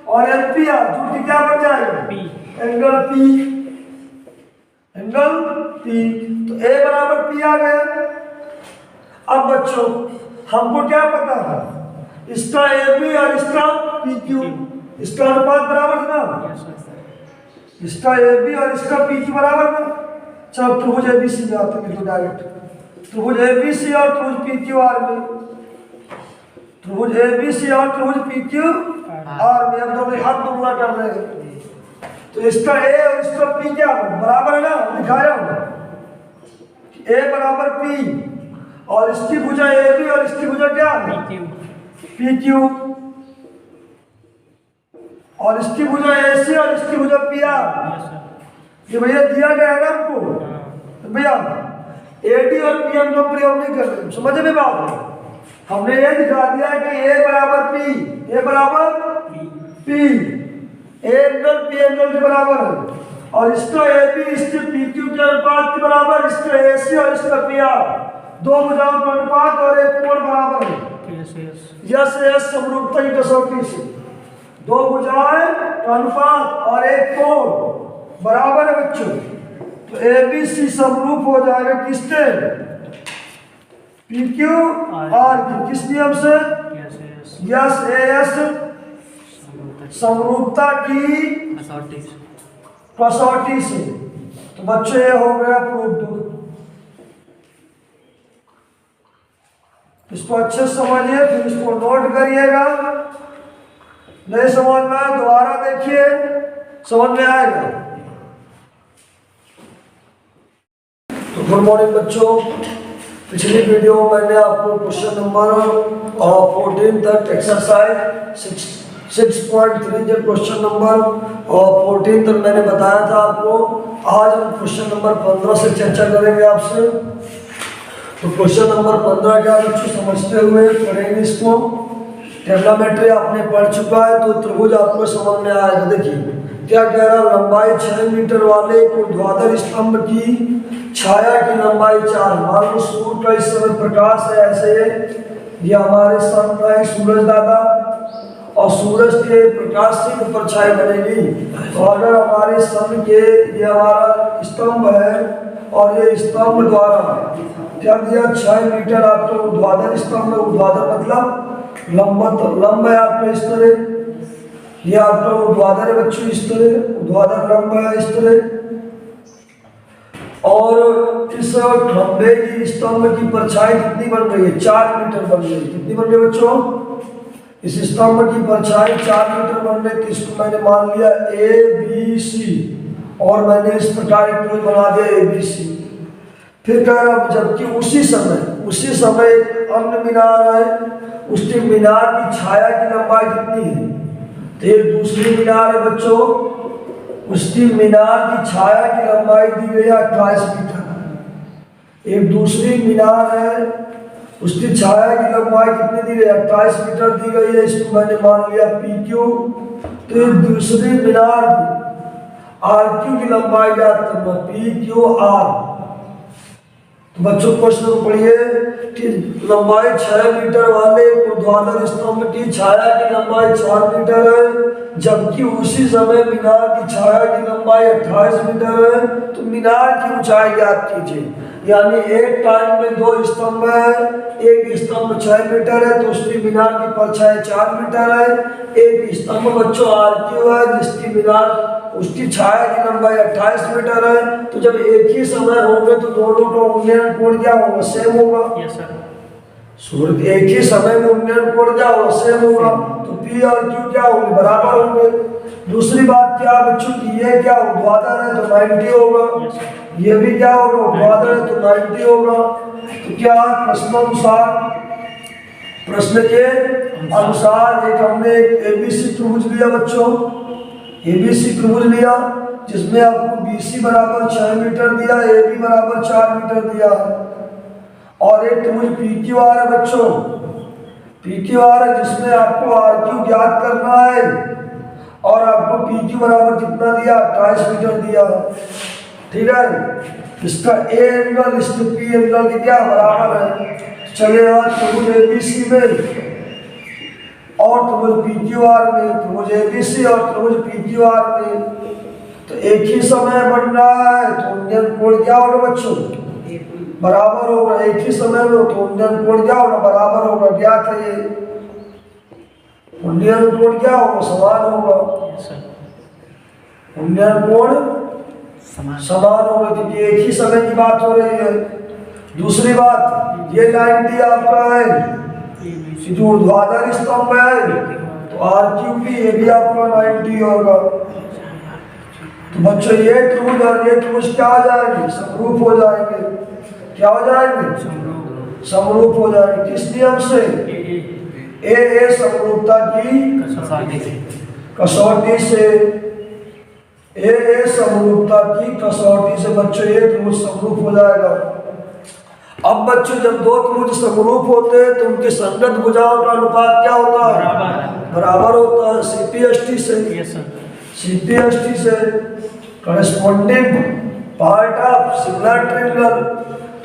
और MPR जुड़ के क्या बन जाएगा? Angle P। तो A बराबर P आ गया। अब बच्चों हमको क्या पता है? इसका AB और इसका PQ, इसका अनुपात बराबर ना? इसका AB और इसका PQ बराबर ना? चलो त्रिभुज ABC में आते हैं तो डायरेक्ट त्रिभुज ABC और त्रिभुज PQR में, त्रिभुज ABC और त्रिभुज PQR में हम दोनों हाथ तुलना कर रहे हैं। तो इसका A और इसका P क्या बराबर है ना? दिखाया होगा A बराबर P और इसकी भुजा AB और इसकी भुजा क्या है? PQ और इसकी भुजा AC और इसकी भुजा PR। ये भैया दिया गया है ना हमको। तो भैया AD और PM का प्रयोग नहीं कर रहे, समझे में बात? हमने ये दिखा दिया कि A बराबर P, A बराबर P, A angle P angle के बराबर है और इसका AB इसके PQ के अनुपात के बराबर, इसका AC और इसका PR दो भुजाओं का अनुपात और एक कोण बराबर है। यस यस यस यस समरूपता की कसौटी से दो भुजाएं का अनुपात और एक कोण बराबर है बच्चों, तो ABC समरूप हो जाएगा किससे? PQ R की। किस नियम से? यस यस यस AS समरूपता की कसौटी से। तो बच्चों ये हो गया प्रूफ। इसको अच्छे से समझिए, फिर इसको नोट करिएगा। नहीं समझ में आया दोबारा देखिए, समझ में आएगा। तो गुड मॉर्निंग बच्चों, पिछली वीडियो में मैंने आपको क्वेश्चन नंबर 14 तक एक्सरसाइज 6.3 के क्वेश्चन नंबर 14 तक मैंने बताया था आपको। आज हम क्वेश्चन नंबर 15 से चर्चा करेंगे आपसे। तो क्वेश्चन नंबर 15 क्या बच्चों समझते हुए पढ़ेंगे इसको। ट्रिग्नोमेट्री आपने पढ़ चुका है तो त्रिभुज आपको समझ में आएगा। देखिए क्या कह रहा है, लंबाई 6 मीटर वाले ऊर्ध्वाधर स्तंभ की छाया की लंबाई 4। मान लो सूर्य का इस समय प्रकाश है ऐसे, ये हमारे सन है सूरज दादा, और सूरज के प्रकाश से ऊपर छाया बनेगी। तो अगर हमारे सन के ये हमारा स्तंभ है और ये स्तंभ द्वारा क्या दिया 6 मीटर आपको ऊर्ध्वाधर स्तंभ। ऊर्ध्वाधर मतलब लंब है आपका इस तरह, ये आपका ऊर्ध्वाधर है बच्चों इस तरह, ऊर्ध्वाधर लंब है इस तरह। और इस खंभे की स्तंभ की परछाई कितनी बन रही है? 4 मीटर बन रही है। कितनी बन रही है बच्चों? इस स्तंभ की परछाई 4 मीटर बन रही थी। इसको मैंने मान लिया ABC और मैंने इस प्रकार एक त्रिभुज बना दिया ABC। फिर कह रहा जबकि उसी समय एक अन्य मीनार है, उसके मीनार की छाया की लंबाई कितनी है? तो एक दूसरी मीनार है बच्चों, उसकी मीनार की छाया की लंबाई दी गई है 28 मीटर। एक दूसरी मीनार है, उसकी छाया की लंबाई कितनी दी गई है? 28 मीटर दी गई है। इसको मैंने मान लिया PQ। तो एक दूसरी मीनार RQ की लंबाई ज्ञात करना, PQR। तो बच्चों प्रश्न को पढ़िए कि लंबाई 6 मीटर वाले ऊर्ध्वाधर स्तंभ की छाया की लंबाई 4 मीटर है, जबकि उसी समय मीनार की छाया की लंबाई 28 मीटर है। तो मीनार की ऊंचाई ज्ञात कीजिए। यानी एक टाइम में दो स्तंभ है, एक स्तंभ 6 मीटर है तो उसकी मीनार की परछाई 4 मीटर है। एक स्तंभ बच्चों RQ है जिसकी मीनार उसकी छाया की लंबाई 28 मीटर है। तो जब एक ही समय होंगे तो दोनों का उन्नयन कोण क्या होगा? सेम होगा। Yes sir. सूर्य एक ही समय में उन्नयन कोण क्या होगा? सेम होगा। तो P और Q क्या होंगे? बराबर होंगे। दूसरी बात क्या बच्चों की, ये क्या ऊर्ध्वाधर है तो 90 होगा, ये भी क्या होगा ऊर्ध्वाधर है तो 90 होगा। तो क्या प्रश्न के अनुसार एक हमने एक ABC त्रिभुज लिया बच्चों, ABC त्रिभुज लिया जिसमें आपको BC बराबर 6 मीटर दिया, AB बराबर 4 मीटर दिया, और एक त्रिभुज PQR है बच्चों, PQR है जिसमें आपको RQ ज्ञात करना है और आपको PQ बराबर कितना दिया? 28 मीटर दिया। ठीक है, इसका A एंगल इसके P एंगल के क्या बराबर है। चलिए आज त्रिभुज ABC में और त्रिभुज PQR में, त्रिभुज ABC और त्रिभुज PQR में तो एक ही समय बन रहा है तो उन्नयन कोण क्या होगा बच्चों? बराबर होगा। एक ही समय में तो उन्नयन कोण क्या होगा? बराबर होगा। ज्ञात है ये उन्नयन कोण क्या होगा? समान होगा। उन्नयन कोण समान होगा क्योंकि एक ही समय की बात हो रही है। दूसरी बात ये 90 आपका है जो ऊर्ध्वाधर स्तंभ है तो RQ भी ये भी आपका 90 होगा। तो बच्चों ये त्रिभुज और ये त्रिभुज क्या हो जाएंगे? समरूप हो जाएंगे। क्या हो जाएंगे? समरूप हो जाएंगे। किस नियम से? AA समरूपता की कसौटी से। AA समरूपता की कसौटी से बच्चों ये त्रिभुज समरूप हो जाएगा। अब बच्चों जब दो त्रिभुज समरूप होते हैं तो उनकी संगत भुजाओं का अनुपात क्या होता है? बराबर होता है। CPST से। CPST से corresponding part of similar triangle.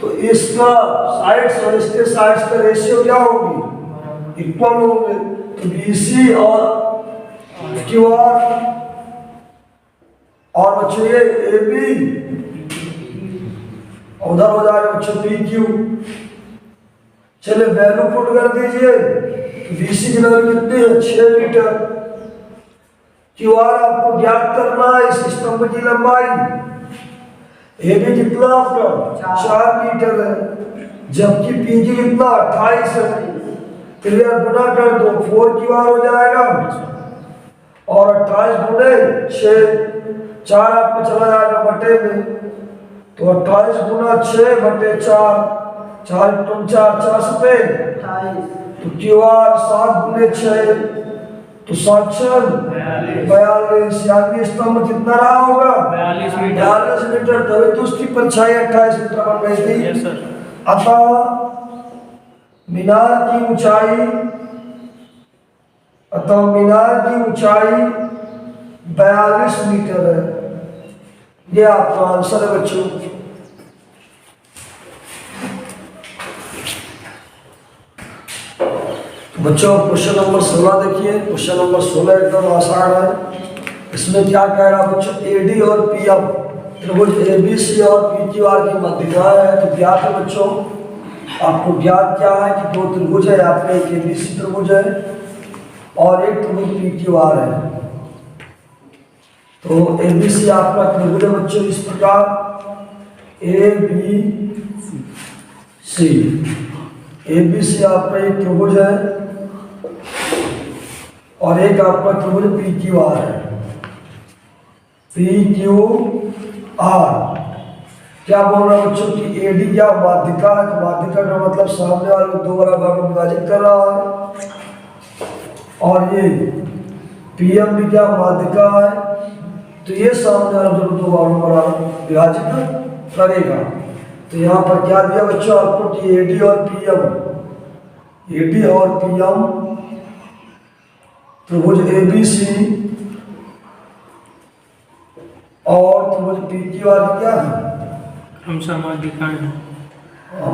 तो इसका साइड्स और इसके साइड्स का रेशियो क्या होगी? इक्वल होंगे, तो BC और QR और बच्चों ये AB उधर हो जाएगा बच्चों PQ। चलिए वैल्यू पुट कर दीजिए, तो BC की वैल्यू कितनी है 6 मीटर। QR आपको ज्ञात करना है इस स्तंभ की लंबाई, AB कितना आपका 4 मीटर है, जबकि PQ कितना 28 है। क्लियर, गुना कर दो 4QR हो जाएगा और 28 गुणे 6, 4 आपको चला जाएगा बटे में, तो 28 गुना 6 बटे 4, 4 तुम 4 पे 28, तो QR 7 गुणे 6 तो 7 42, यानी स्तंभ कितना रहा होगा 42 मीटर, तभी तो उसकी परछाई 28 मीटर बन गई थी। अतः मीनार की ऊंचाई 42 मीटर है। ये आपका आंसर है बच्चों। बच्चों क्वेश्चन नंबर 16 देखिए। क्वेश्चन नंबर 16 एकदम आसान है। इसमें क्या कह रहा है बच्चों, AD और PM त्रिभुज ABC और PQR की मध्यिका है। तो ज्ञात है बच्चों, आपको ज्ञात क्या है कि 2 त्रिभुज है, आपका एक ABC त्रिभुज है और एक त्रिभुज PQR है। तो ABC आपका त्रिभुज है बच्चों इस प्रकार ABC आपका एक त्रिभुज है और एक आपका त्रिभुज PQR है। PQR क्या बोल रहा है बच्चों की AD क्या माध्यिका है, तो माध्यिका का मतलब सामने वाले को 2 बराबर में विभाजित कर रहा है, और ये PM भी क्या माध्यिका है, तो ये सामने वाले को 2 बराबर विभाजित करेगा। तो यहाँ पर क्या दिया बच्चों आपको कि AD और PM त्रिभुज ABC और त्रिभुज PQR क्या है, क्रमशः माध्यिकाएं हैं।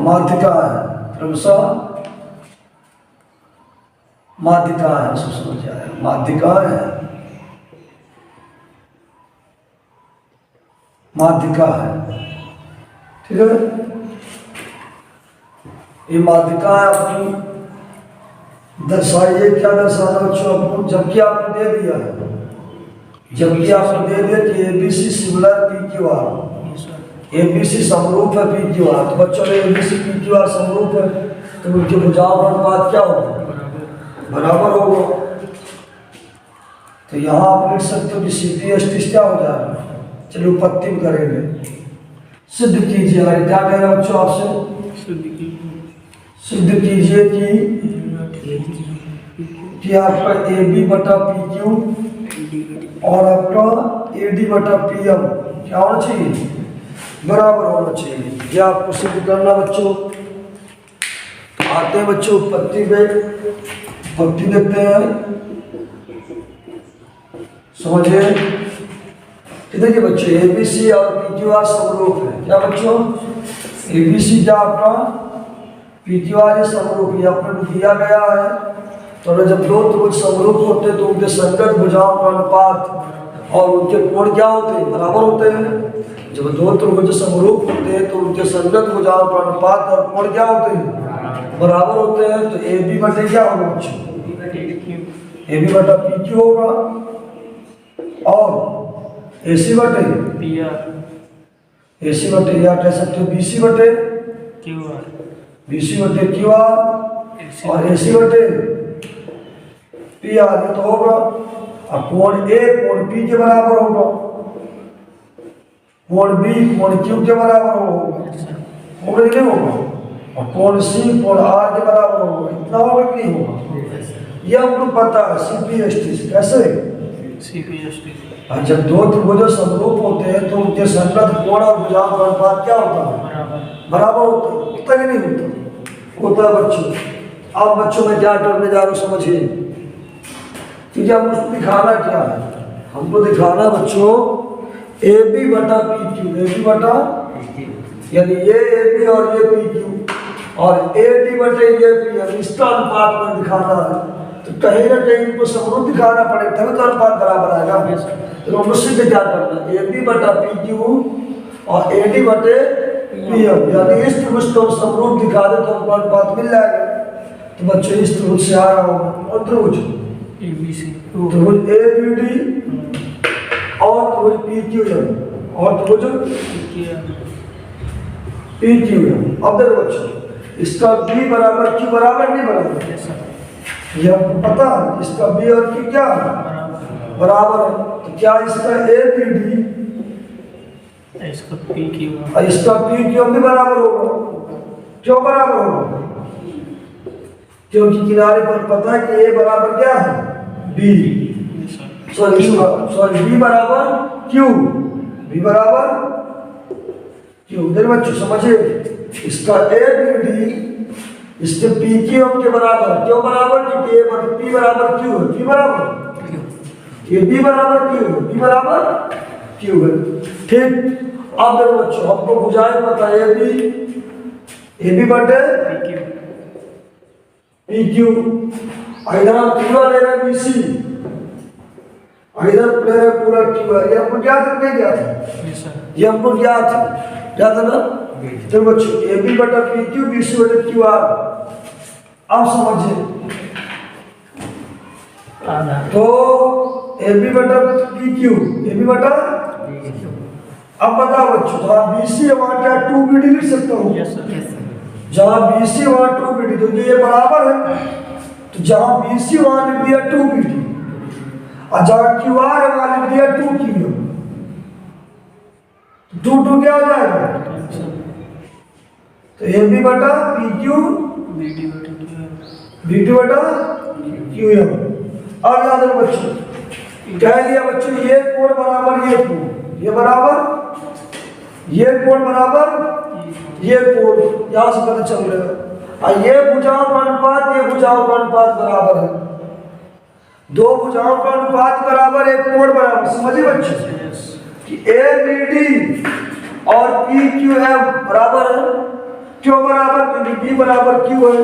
माध्यिका है, क्रमशः माध्यिका है, सब समझ आया, माध्यिका है, माध्यिका है, ठीक है। ये माध्यिका है अपनी, दर्शाइए क्या दर्शाना बच्चों आपको, जबकि आपने दे दिया है, जबकि आपने दे दिया कि ABC सिमिलर PQR, ABC समरूप है PQR, तो बच्चों में ABC PQR समरूप है, तो उनके भुजाओं का अनुपात क्या होगा, बराबर होगा। तो यहाँ आप लिख सकते हो कि CP/ST क्या हो जाएगा, चलिए उपपत्ति में करेंगे, सिद्ध कीजिए। क्या कह रहे हैं बच्चों आपसे, सिद्ध कीजिए कि आपका AB बटा PQ और आपका AD बटा PM क्या होना चाहिए, बराबर होना चाहिए। ये आपको सिद्ध करना बच्चों। आते हैं बच्चों उत्पत्ति पे, उत्पत्ति देखते हैं, समझिए। देखिए बच्चों ABC और PQR समरूप है, क्या बच्चों ABC क्या आपका PQR ये समरूप, ये अपने दिया गया है। तो जब 2 त्रिभुज समरूप होते हैं तो उनके संगत भुजाओं का अनुपात और उनके कोण क्या होते हैं, बराबर होते हैं। जब 2 त्रिभुज समरूप होते हैं तो उनके संगत भुजाओं का अनुपात और कोण क्या होते हैं, बराबर होते हैं। तो AB बटे क्या होगा बच्चों, AB बटा PQ होगा और AC बटे AC बटे या कह सकते हो BC बटे QR और AC बटे PR, ये तो होगा। अब कोण A कोण P के बराबर होगा, कोण B कोण Q के बराबर होगा, होगा नहीं होगा, और कोण C कोण R के बराबर होगा, इतना होगा कि नहीं होगा, ये हमको पता है CP/ST से। कैसे CP/ST, जब 2 त्रिभुज समरूप होते हैं तो उनके संगत कोण और भुजाओं का अनुपात क्या होता है, बराबर होता है कि नहीं होता है बच्चों। अब बच्चों में क्या करने जा रहा हूँ समझिए, ठीक है। हमको दिखाना क्या है, हमको दिखाना बच्चों AB बटा PQ, AB बटा यानी ये AB और ये PQ और ए डी बटे ये पी एम इसका अनुपात में दिखाना है, तो कहीं ना कहीं इनको समरूप दिखाना पड़ेगा, तभी तो अनुपात बराबर आएगा। तो हम उससे क्या करना है, ए बी बटा पी क्यू और ए डी बटे पी एम, यानी इस त्रिभुज को समरूप दिखा दे तो अनुपात मिल जाएगा। तो बच्चों इस त्रिभुज से आ रहा हूँ, और त्रिभुज ABC त्रिभुज ए बी डी और त्रिभुज पी क्यू एम और त्रिभुज पी क्यू एम। अब देखो बच्चों, इसका बी बराबर क्यू बराबर नहीं बराबर, ये हमको पता है इसका बी और क्यू क्या है बराबर है। तो क्या इसका ए बी डी इसका PQ और इसका पी क्यू भी बराबर होगा? क्यों बराबर होगा? क्योंकि किनारे पर पता है कि ए बराबर क्या है बी, सॉरी बी बराबर क्यू, बी बराबर क्यू। इधर बच्चों समझिए, इसका ए बी डी इसके पी क्यू के बराबर, क्यों बराबर? क्योंकि ए पी बराबर क्यू है, पी बराबर ये बी बराबर क्यू है, बी बराबर क्यू है। ठीक, अब देखो बच्चों, हमको बुझाए पता है ए बी बटे पी क्यू, इधर हम पूरा ले रहे हैं बी सी, इधर ले रहे हैं पूरा क्यू है। ये हमको ज्ञात है नहीं ज्ञात है? ये हमको ज्ञात है ना? तो बच्चों ए बी बटा पी क्यू, बी सी बटा क्यू आर, आप समझिए। तो ए बी बटा पी क्यू, ए बी बटा, अब बताओ बच्चों, जहाँ बी सी है वहाँ क्या 2BD लिख सकता हूँ? जहाँ बी सी वहाँ 2BD, तो ये बराबर है, तो जहाँ बी सी वहाँ लिख दिया 2BD और जहाँ क्यू आर है वहाँ लिख दिया 2QM, तो 2 क्या हो जाएगा? तो ए बी बटा पी क्यू, बी टी बटा क्यू एम। अब याद रखो बच्चों, कह दिया बच्चों ये कोण बराबर ये कोण, ये बराबर ये कोण बराबर ये कोण, यहां से पता चल रहा है। और ये भुजाओं का अनुपात, ये भुजाओं का अनुपात बराबर है, दो भुजाओं का अनुपात बराबर, एक कोण बराबर। समझिए बच्चों कि ए बी डी और पी क्यू एम बराबर है। क्यों बराबर? क्योंकि बी बराबर क्यू है।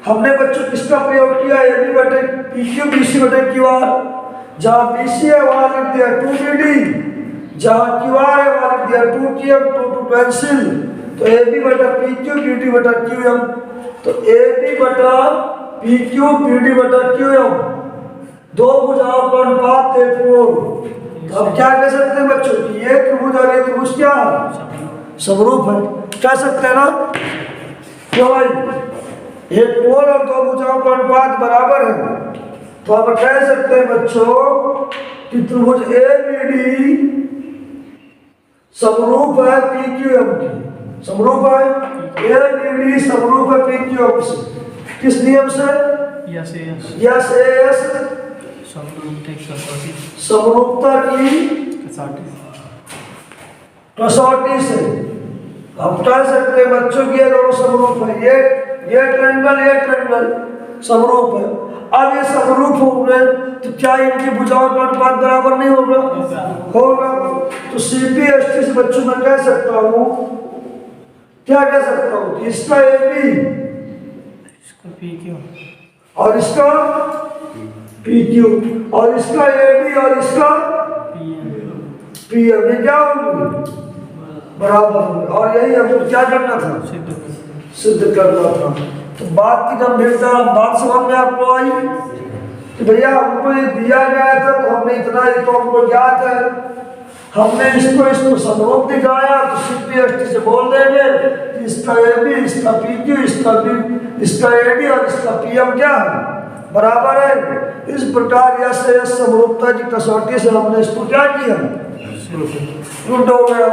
हमने बच्चों किसका प्रयोग किया? ए बी बटे पी क्यू, बी सी बटे क्यू आर। जहाँ बी सी है वहां लिख दिया 2BD, जहाँ क्यू आर है वहां लिख दिया 2QM, 2 कैंसिल, तो ए बी बटा पी क्यू, बी डी बटा क्यू एम। तो ए बी बटा पी क्यू, बी डी बटा क्यू एम, दो भुजाओं का अनुपात एक कोण। अब क्या कह सकते हैं बच्चों कि ये त्रिभुज और ये त्रिभुज क्या है? समरूप है, कह सकते हैं ना? क्यों भाई? एक कोण और दो भुजाओं का अनुपात बराबर है, तो आप कह सकते हैं बच्चों कि त्रिभुज ए बी डी समरूप है पी क्यू एम की, समरूप है ए बी डी समरूप है पी क्यू एम से। किस नियम से? यस समरूपता की कसौटी से हम कह सकते हैं बच्चों की ये दोनों समरूप है, ये ट्रायंगल समरूप है। अब ये समरूप हो गए तो क्या इनकी भुजाओं का अनुपात बराबर नहीं होगा? होगा। तो CPST से बच्चों मैं कह सकता हूँ, क्या कह सकता हूँ कि इसका ए बी, इसका PQ और इसका पी क्यू, और इसका ए डी और इसका पी एम, ये क्या होंगे? बराबर होंगे। और यही हमको क्या करना था? सिद्ध करना था। तो बात की गंभीरता, बात समझ में आपको आई कि भैया हमको ये दिया गया था तो हमने इतना ही तो हमको ज्ञात है, हमने इसको समरूप दिखाया तो CPST से बोल देंगे कि इसका ए बी, इसका पी क्यू, इसका ए डी और इसका पी एम क्या है? बराबर है। इस प्रकार यह समरूपता की कसौटी से हमने इसको क्या किया? रुट हो गया।